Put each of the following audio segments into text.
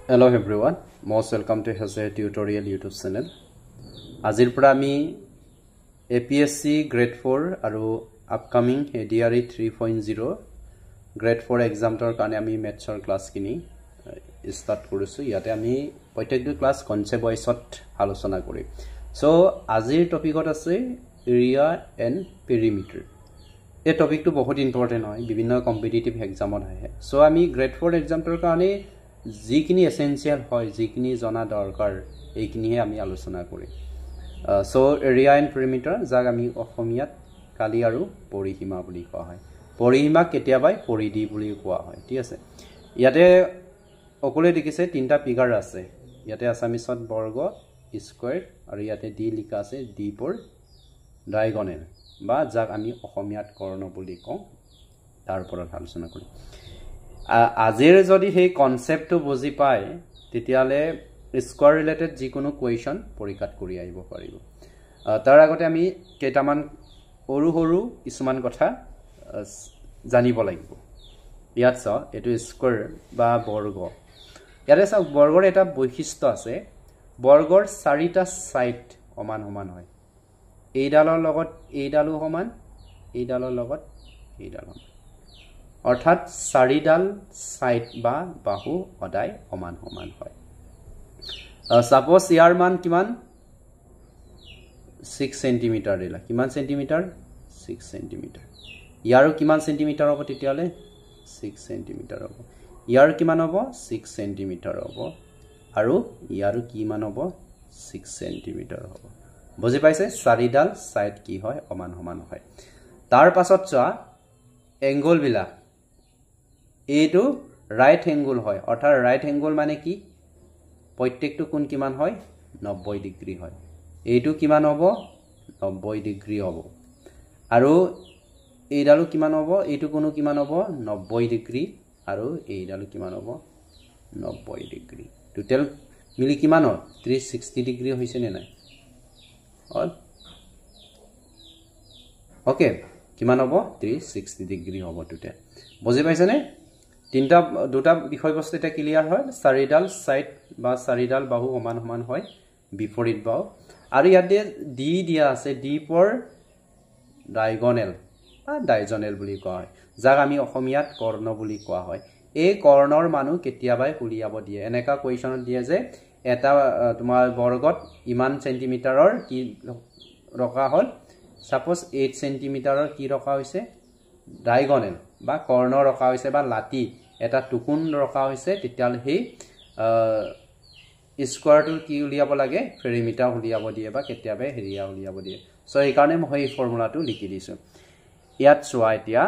Hello everyone, most welcome to Hazare Tutorial YouTube channel. Azir pura ami APSC Grade 4 aru upcoming ADRE 3.0 Grade 4 exam tor kane ami maths or class kini start korisu. Yate ami protektu class concept wise ot alochona kori. So azir topic ot ase area and perimeter. এই টপিকটো বহুত important হয় বিভিন্ন competitive এক্সামত আহে so আমি grade 4 এক্সামটোৰ কাৰণে যিখিনি essential হয় যিখিনি জনা দৰকাৰ এইখিনিহে আমি আলোচনা কৰিম সো এৰিয়া এণ্ড পেৰিমিটাৰ যাক আমি অসমীয়াত কালি আৰু পৰিসীমা বুলি কোৱা হয় পৰিসীমা কেতিয়াবাই পৰিধি বুলি কোৱা হয় ঠিক আছে ইয়াতে অকলে দেখিছে তিনটা ফিগাৰ আছে ইয়াতে আসামিছত বৰ্গ স্কয়াৰ আৰু ইয়াতে ডি লিখা আছে ডি ফৰ ডায়াগোনাল বা যাক আমি অসমীয়াত কৰ্ণ বুলি কওঁ তাৰ ওপৰত আলোচনা কৰিম আজিৰ যদি সেই কনসেপ্টটো বুজি পায় তেতিয়ালে স্কয়াৰ ৰিলেটেড যিকোনো কোৱেশ্চন পৰীক্ষাত কৰি আহিব পাৰিব তাৰ আগতে আমি কেইটামান সৰু কিছুমান কথা জানিব লাগিব ইয়াত চাও এটো স্কয়াৰ বা বৰ্গ ইয়াৰে চাও বৰ্গৰ এটা বৈশিষ্ট্য আছে বৰ্গৰ চাৰিটা সাইড সমান সমান হয় এইডালৰ লগত এইডালো সমান এইডালৰ লগত এইডাল অৰ্থাৎ চাৰিডাল সাইড বা বাহু সদায় সমান সমান হয় সাপোজ ইয়াৰ মান কিমান 6 সেন্টিমিটাৰ দিলা কিমান সেন্টিমিটাৰ 6 সেন্টিমিটাৰ ইয়াৰো কিমান সেন্টিমিটাৰ হ'ব তেতিয়ালে 6 সেন্টিমিটাৰ হ'ব ইয়াৰ কিমান হ'ব 6 সেন্টিমিটাৰ হ'ব আৰু ইয়াৰো কিমান হ'ব 6 সেন্টিমিটাৰ হ'ব বুজি পাইছে চাৰিডাল সাইড কি হয় সমান সমান হয় তাৰ পাছত চোৱা এংগল বিলা এইটো ৰাইট এংগল হয় অৰ্থাৎ ৰাইট এংগল মানে কি প্ৰত্যেকটো কোণ কিমান হয় 90 ডিগ্ৰী হয় এইটো কিমান হ'ব 90 ডিগ্ৰী হ'ব আৰু এইডালো কিমান হ'ব এইটো কোণো কিমান হ'ব 90 ডিগ্ৰী আৰু এইডালো কিমান হ'ব 90 ডিগ্ৰী টোটাল মিলি কিমান হয় 360 ডিগ্ৰী হৈছে নে নাই ওকে কিমান হ'ব 360 ডিগ্ৰী হ'ব টোটাল বুজি পাইছে নে তিনটা দুটা বিষয়বস্তু এটা ক্লিয়াৰ হয় চাৰিডাল সাইড বা চাৰিডাল বাহু সমান সমান হয় বিপৰীত বাহু আৰু ইয়াতে ডি দিয়া আছে ডি ফৰ ডায়াগোনাল বা ডায়াগোনাল বুলি কোৱা হয় যাক আমি অসমীয়াত কৰ্ণ বুলি কোৱা হয় এই কৰ্ণৰ মানু কেতিয়াবাই উলিয়াব দিয়ে এনেকা কোৱেশ্চনত দিয়ে যে এটা তোমাৰ বৰ্গত ইমান সেন্টিমিটাৰৰ কি ৰখা হল সাপোজ 8 সেন্টিমিটাৰৰ কি ৰখা হৈছে ডায়াগোনাল বা কৰ্ণ ৰখা হৈছে বা লাতি এটা টুকুন ৰখা হৈছে তেতিয়াল হে স্কয়াৰটো কি উলিয়াব লাগে পেৰিমিটাৰ উলিয়াব দিয়ে বা কেতিয়াবা এৰিয়া উলিয়াব দিয়ে সো এই কাৰণে মই এই ফৰ্মুলাটো লিখি দিছো ইয়াত চোৱা এতিয়া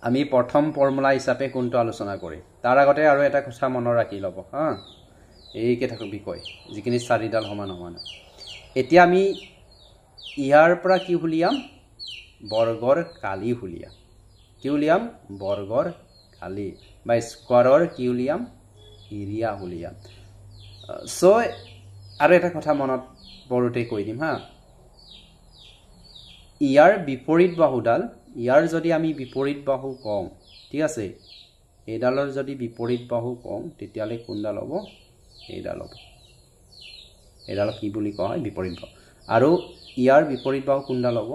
আমি প্ৰথম ফৰ্মুলা হিচাপে কোনটো আলোচনা কৰিম তাৰ আগতে আৰু এটা কথা মনত ৰাখি লব হা এই কেইটা বিষয় যিখিনি চাৰিডাল সমান সমান এতিয়া আমি ইয়াৰ পৰা কি উলিয়াম বৰ্গৰ কালি উলিয়াম কি উলিয়াম বৰ্গৰ কালি বা স্কয়াৰৰ কি উলিয়াম এৰিয়া উলিয়াম সো আৰু এটা কথা মনত পৰতে কৈ দিম হা ইয়াৰ বিপৰীত বাহুডাল ইয়াৰ যদি আমি বিপৰীত বাহু কম ঠিক আছে এইডালৰ যদি বিপৰীত বাহু কম তেতিয়ালে কোনডাল হ'ব এইডাল হ'ব এইডাল কি বুলি কোৱা হয় বিপৰীত বাহু আৰু ইয়াৰ বিপৰীত বাহু কোনডাল হ'ব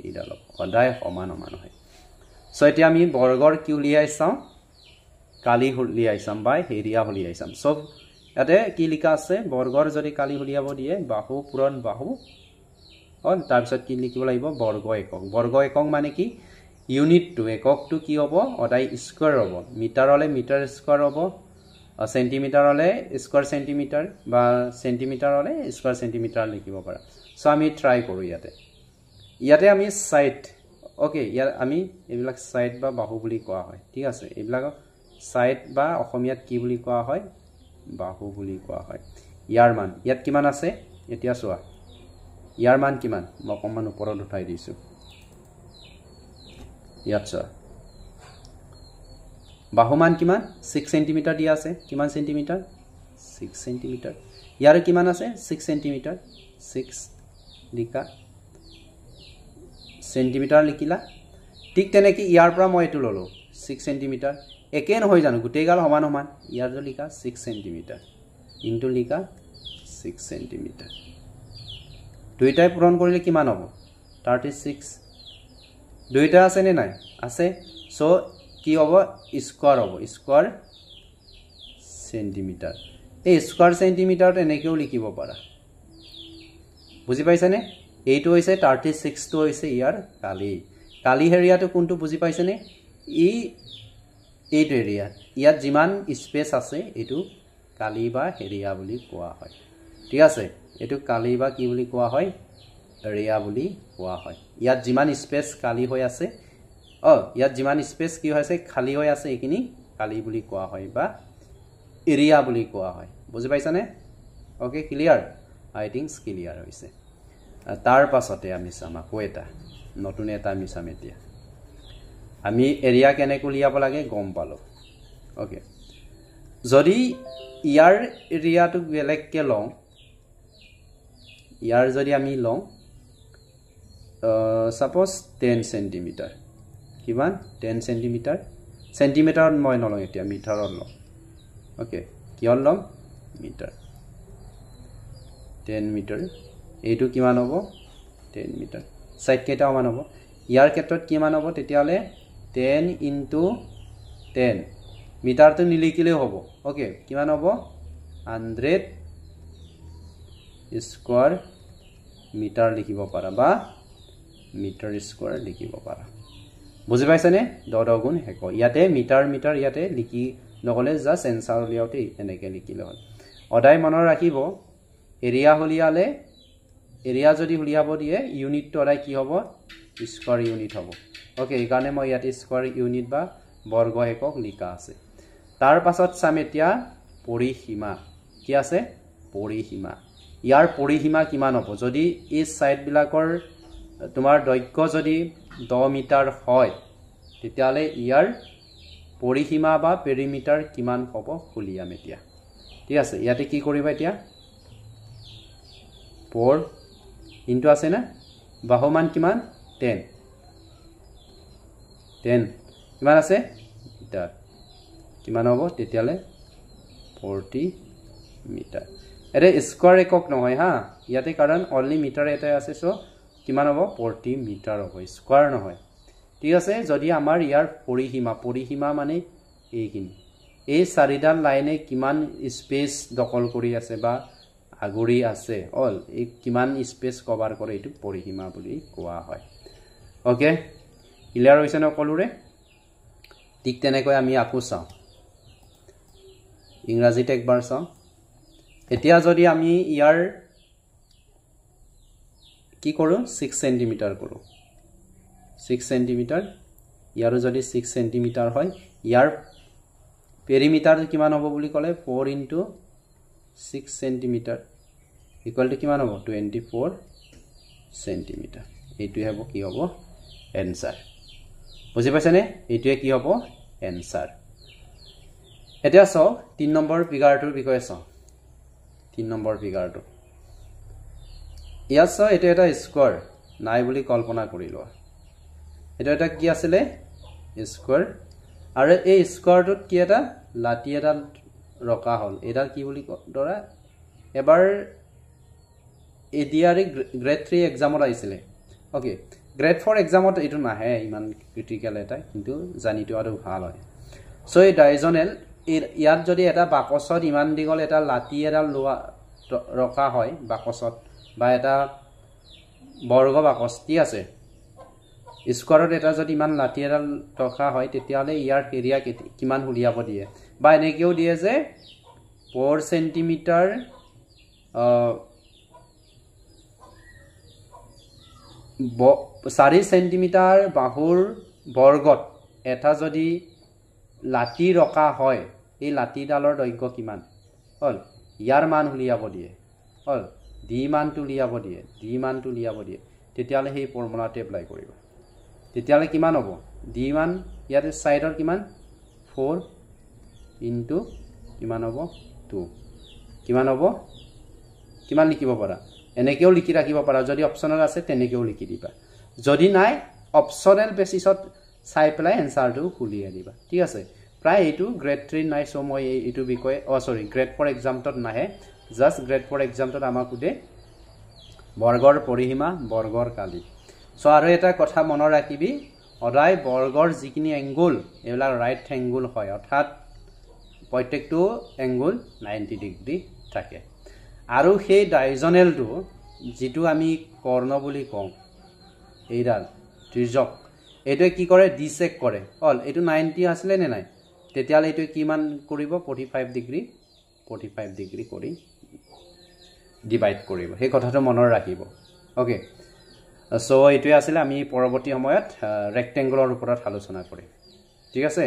এইডাল হ'ব সদায় সমান সমান হয় সো এতিয়া আমি বৰ্গৰ কি উলিয়াই চাও কালি উলিয়াই চাম বা এৰিয়া উলিয়াই চাম সব ইয়াতে কি লিখা আছে বৰ্গৰ যদি কালি উলিয়াব দিয়ে বাহু পূৰণ বাহু অন তাৰ পিছত কি লিখিব লাগিব বৰ্গ একক মানে কি ইউনিট টু এককটো কি হ'ব সদায় স্কয়াৰ হ'ব মিটাৰলে মিটাৰ স্কয়াৰ হ'ব সেন্টিমিটাৰলে স্কয়াৰ সেন্টিমিটাৰ বা সেন্টিমিটাৰলে স্কয়াৰ সেন্টিমিটাৰ লিখিব পাৰা সো আমি ট্ৰাই কৰো ইয়াতে আমি সাইড ওকে ইয়াৰ আমি এইবিলাক সাইড বা বাহু বুলি কোৱা হয় ঠিক আছে এইবিলাক সাইড বা অসমীয়াত কি বুলি কোৱা হয় বাহু বুলি কোৱা হয় ইয়াৰ মান ইয়াত কিমান আছে এতিয়া চোৱা ইয়াৰ মান কিমান মই অকমান ওপৰত উঠাই দিছো ইয়াত চোৱা বাহু মান কিমান 6 সেন্টিমিটাৰ দিয়া আছে কিমান সেন্টিমিটাৰ 6 সেন্টিমিটাৰ ইয়াৰ কিমান আছে 6 সেন্টিমিটাৰ 6 লিখা সেন্টিমিটাৰ লিখিলা ঠিক তেনেকি ইয়াৰ পৰা মই এটো ললো 6 সেন্টিমিটাৰ একে নহয় জানো গোটেইগাল সমান সমান ইয়াৰ যদি লিখা 6 সেন্টিমিটাৰ ইনটু লিখা 6 সেন্টিমিটাৰ দুইটাই পূৰণ কৰিলে কিমান হ'ব 36 দুইটা আছে নে নাই আছে সো কি হ'ব স্কয়াৰ হ'ব স্কয়াৰ সেন্টিমিটাৰ এই স্কয়াৰ সেন্টিমিটাৰত এনেকেও লিখিব পাৰা বুজি পাইছানে এইটো হৈছে 36 টো হৈছে ইয়াৰ কালি এৰিয়াটো কোনটো বুজি পাইছানে এইটো এৰিয়া ইয়াত যিমান স্পেস আছে এটো কালি বা এৰিয়া বুলি কোৱা হয় ঠিক আছে এটো কালি বা কি বুলি কোৱা হয় এৰিয়া বুলি কোৱা হয় ইয়াত যিমান স্পেস কালি হৈ আছে ইয়াত যিমান স্পেস কি হৈছে খালি হৈ আছে একিনি কালি বুলি কোৱা হয় বা এৰিয়া বুলি কোৱা হয় বুজি পাইছানে ওকে ক্লিয়াৰ আই থিংক ক্লিয়াৰ হৈছে তাৰ পাছতে আমি চাম আকৌ এটা নতুন এটা আমি চাম এতিয়া আমি এৰিয়া কেনে উলিয়াব লাগে গম পালো ওকে যদি ইয়াৰ এৰিয়াটো বেলেগকে লওঁ ইয়াৰ যদি আমি লওঁ সাপোজ 10 সেন্টিমিটাৰ কিমান 10 সেন্টিমিটাৰ সেন্টিমিটাৰত মই নলওঁ এতিয়া মিটাৰত লওঁ ওকে কিয় লম মিটাৰ 10 মিটাৰ এইটো কিমান হ'ব 10 মিটাৰ সাইড কেটা মান হ'ব ইয়াৰ ক্ষেত্ৰত কিমান হ'ব তেতিয়ালে 10 into 10 মিটাৰটো নিলিখিলে হ'ব ওকে কিমান হ'ব 100 স্কয়াৰ মিটাৰ লিখিব পাৰা বা মিটাৰ স্কয়াৰ লিখিব পাৰা বুজি পাইছানে 10 গুণ হেক ইয়াতে মিটাৰ ইয়াতে লিখি নগলে জাস্ট এনসাৰ উলিয়াওতে এনেকে লিখিলে হ'ল অদাই মনৰ ৰাখিব এৰিয়া হলিয়ালে এৰিয়া যদি উলিয়াব দিয়ে ইউনিটটো অদাই কি হ'ব স্কয়াৰ ইউনিট হ'ব ওকে এই কাৰণে মই ইয়াতে স্কয়াৰ ইউনিট বা বৰ্গ একক লিখা আছে তাৰ পাছত চাম এতিয়া পৰিসীমা কি আছে পৰিসীমা ইয়াৰ পৰিসীমা কিমান হ'ব যদি এই সাইড বিলাকৰ তোমাৰ দৈৰ্ঘ্য যদি 10 মিটাৰ হয় তেতিয়ালে ইয়াৰ পৰিসীমা বা পেৰিমিটাৰ কিমান হ'ব উলিয়াম এতিয়া ঠিক আছে ইয়াতে কি কৰিবা এতিয়া 4 ইনটু আছে না বাহুমান কিমান 10 কিমান আছে এটা কিমান হ'ব তেতিয়ালে 40 মিটাৰ এৰে স্কয়াৰ একক নহয় হা ইয়াতে কাৰণ অনলি মিটাৰ এটা আছে সো কিমান হ'ব 40 মিটাৰ হ'ব স্কয়াৰ নহয় ঠিক আছে যদি আমাৰ ইয়াৰ পৰিসীমা মানে এইখিনি এই চাৰিডাল লাইনে কিমান স্পেস দখল কৰি আছে বা আগৰি আছে অল এই কিমান স্পেস কভাৰ কৰে এটো পৰিসীমা বুলি কোৱা হয় ওকে ক্লিয়াৰ হৈছে ন কলুৰে ঠিক তেনেকৈ আমি আকু চাও ইংৰাজীতে একবাৰ চাও এতিয়া যদি আমি ইয়াৰ কি কৰো 6 সেন্টিমিটাৰ কৰো 6 সেন্টিমিটাৰ ইয়াৰো যদি 6 সেন্টিমিটাৰ হয় ইয়াৰ পেৰিমিটাৰ কিমান হ'ব বুলি ক'লে 4 into 6 সেন্টিমিটাৰ ইকুয়াল টু কিমান হ'ব 24 সেন্টিমিটাৰ এইটো হ'ব কি হ'ব এনসাৰ বুজি পাইছানে এইটোৱে কি হ'ব এনসাৰ এতিয়া চাও 3 নম্বৰ ফিগাৰটোৰ বিষয়ে চাও 3 নম্বৰ ফিগাৰটো ইয়াত চাও এটা স্কয়াৰ নাই বুলি কল্পনা কৰি লোৱা এটা কি আছিলে স্কয়াৰ আৰু এই স্কয়াৰটোত কি এটা লাঠি এটা ৰকা হল এডাল কি বুলি ধৰা এবাৰ এডিআৰই গ্ৰেড 3 এক্সামত আহিছিলে ওকে গ্ৰেড 4 এক্সামত এটো নাহে ইমান ক্ৰিটিক্যাল এটা কিন্তু জানিটো আৰু ভাল হয় সো এই ডাইজনেল ইয়াত যদি এটা বাকছত ইমান দিগল এটা লাঠি এডাল ৰকা হয় বাকছত বা এটা বৰ্গ বাকস কি আছে স্কয়াৰত এটা যদি ইমান লাঠি এডাল ৰখা হয় তেতিয়ালে ইয়াৰ এৰিয়া কিমান উলিয়াব দিয়ে বা এনেকেও দিয়ে যে 4 সেন্টিমিটাৰ 4 সেন্টিমিটাৰ বাহুৰ বৰ্গত এটা যদি লাঠি ৰকা হয় এই লাঠিডালৰ দৈৰ্ঘ্য কিমান হল ইয়াৰ মান উলিয়াব দিয়ে হল ডি মানটো উলিয়াব দিয়ে তেতিয়ালে সেই ফৰ্মুলাটো এপ্লাই কৰিব তেতিয়ালে কিমান হ'ব ডি মান ইয়াতে সাইডৰ কিমান 4 into কিমান হ'ব 2 কিমান হ'ব কিমান লিখিব পাৰা এনেকেও লিখি ৰাখিব পাৰা যদি অপচনাল আছে তেনেকেও লিখি দিবা যদি নাই অপচনেল বেসিছত চাই পেলাই এনসাৰটো উলিয়াই দিবা ঠিক আছে প্ৰায় এইটো গ্ৰেড 3 নাই সো মই এইটো বিষয়ে সৰি গ্ৰেড 4 এক্সামত নাহে জাস্ট গ্ৰেড 4 এক্সামত আমাক উদে বৰ্গৰ পৰিসীমা বৰ্গৰ কালি সো আৰু এটা কথা মনত ৰাখিবি অদাই বৰ্গৰ যিখিনি এংগল এলা ৰাইট এংগল হয় অৰ্থাৎ প্ৰত্যেকটো এংগল 90 ডিগ্ৰী থাকে আৰু সেই ডায়াগোনালটো যেটো আমি কৰ্ণ বুলি কওঁ এইডাল ত্ৰিজক এটো কি কৰে ডিসেক কৰে অল এটো 90 আছিল নে নাই তেতিয়ালে এটো কিমান কৰিব 45 ডিগ্ৰী কৰি ডিভাইড কৰিব সেই কথাটো মনত ৰাখিব ওকে সো এটোই আছিল আমি পৰৱৰ্তী সময়ত ৰেক্টেংগুলাৰ ওপৰত আলোচনা কৰিম ঠিক আছে